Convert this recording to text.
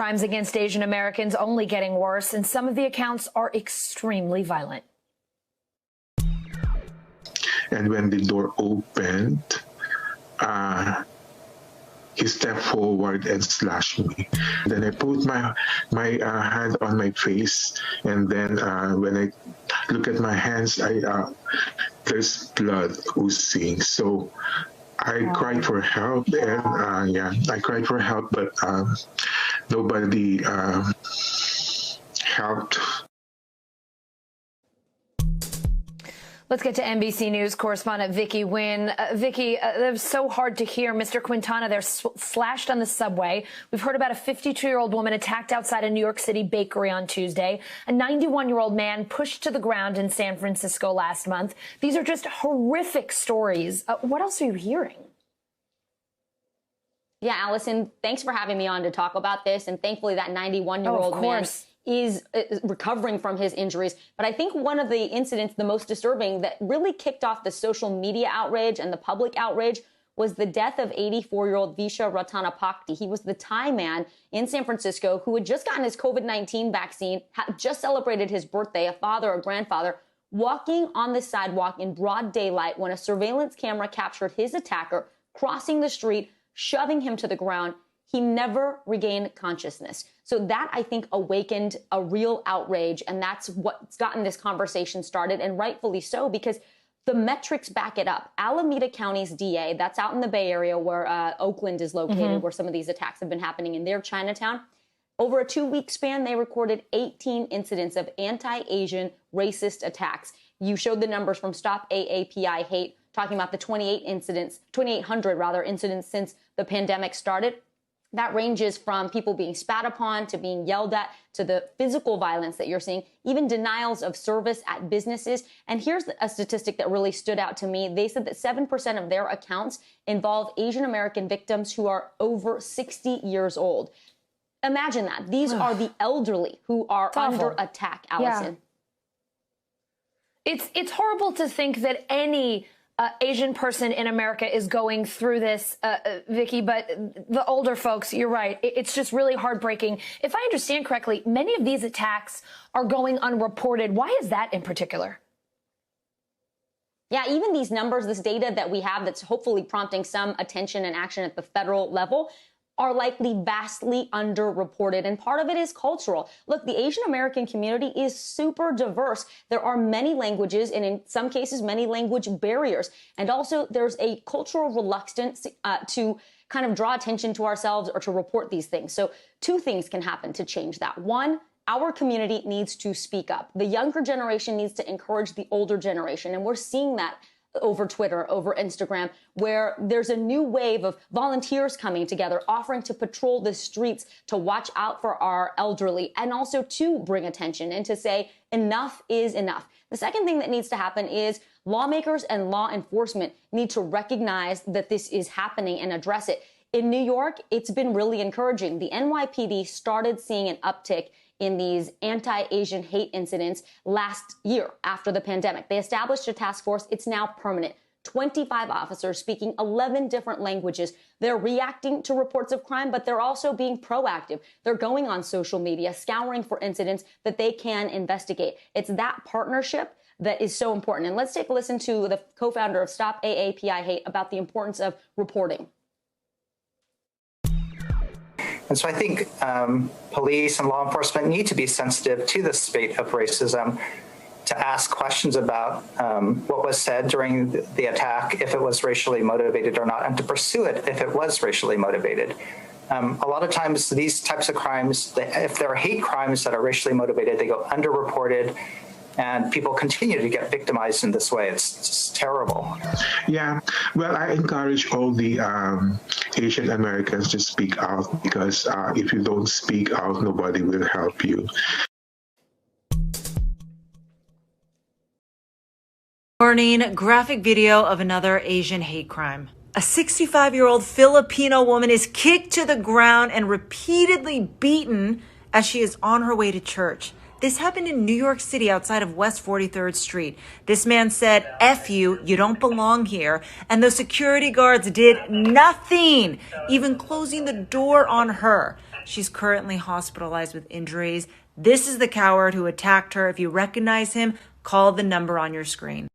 crimes against Asian Americans only getting worse, and some of the accounts are extremely violent. And when the door opened, he stepped forward and slashed me. Then I put my hand on my face, and then when I look at my hands, there's blood oozing. So I cried for help, and I cried for help, but nobody helped. Let's get to NBC News correspondent Vicky Nguyen. Vicky, it was so hard to hear. Mr. Quintana there slashed on the subway. We've heard about a 52-year-old woman attacked outside a New York City bakery on Tuesday. A 91-year-old man pushed to the ground in San Francisco last month. These are just horrific stories. What else are you hearing? Yeah, Allison, thanks for having me on to talk about this. And thankfully, that 91-year-old man is recovering from his injuries. But I think one of the incidents, the most disturbing, that really kicked off the social media outrage and the public outrage was the death of 84-year-old Visha Ratanapakdi. He was the Thai man in San Francisco who had just gotten his COVID-19 vaccine, had just celebrated his birthday, a father or grandfather, walking on the sidewalk in broad daylight when a surveillance camera captured his attacker crossing the street, shoving him to the ground. He never regained consciousness. So that, I think, awakened a real outrage. And that's what's gotten this conversation started, and rightfully so, because the metrics back it up. Alameda County's DA, that's out in the Bay Area where Oakland is located, where some of these attacks have been happening in their Chinatown. Over a 2-week span, they recorded 18 incidents of anti-Asian racist attacks. You showed the numbers from Stop AAPI Hate, talking about the 2,800 incidents since the pandemic started. That ranges from people being spat upon to being yelled at to the physical violence that you're seeing, even denials of service at businesses. And here's a statistic that really stood out to me. They said that 7% of their accounts involve Asian American victims who are over 60 years old. Imagine that. These are the elderly who are under attack, Allison. Yeah. It's horrible to think that any Asian person in America is going through this, Vicky, but the older folks, you're right. It's just really heartbreaking. If I understand correctly, many of these attacks are going unreported. Why is that in particular? Yeah, even these numbers, this data that we have that's hopefully prompting some attention and action at the federal level, are likely vastly underreported. And part of it is cultural. Look, the Asian American community is super diverse. There are many languages, and in some cases, many language barriers. And also there's a cultural reluctance to kind of draw attention to ourselves or to report these things. So 2 things can happen to change that. 1, our community needs to speak up. The younger generation needs to encourage the older generation. And we're seeing that over Twitter, over Instagram, where there's a new wave of volunteers coming together, offering to patrol the streets to watch out for our elderly, and also to bring attention and to say enough is enough. The second thing that needs to happen is lawmakers and law enforcement need to recognize that this is happening and address it. In New York, it's been really encouraging. The NYPD started seeing an uptick in these anti-Asian hate incidents last year after the pandemic. They established a task force. It's now permanent. 25 officers speaking 11 different languages. They're reacting to reports of crime, but they're also being proactive. They're going on social media, scouring for incidents that they can investigate. It's that partnership that is so important. And let's take a listen to the co-founder of Stop AAPI Hate about the importance of reporting. And so I think police and law enforcement need to be sensitive to the spate of racism, to ask questions about what was said during the attack, if it was racially motivated or not, and to pursue it if it was racially motivated. A lot of times these types of crimes, if there are hate crimes that are racially motivated, they go underreported, and people continue to get victimized in this way. It's just terrible. Yeah, well, I encourage all the Asian Americans to speak out, because if you don't speak out, nobody will help you. Warning, graphic video of another Asian hate crime. A 65-year-old Filipino woman is kicked to the ground and repeatedly beaten as she is on her way to church. This happened in New York City outside of West 43rd Street. This man said, "F you, you don't belong here." And the security guards did nothing, even closing the door on her. She's currently hospitalized with injuries. This is the coward who attacked her. If you recognize him, call the number on your screen.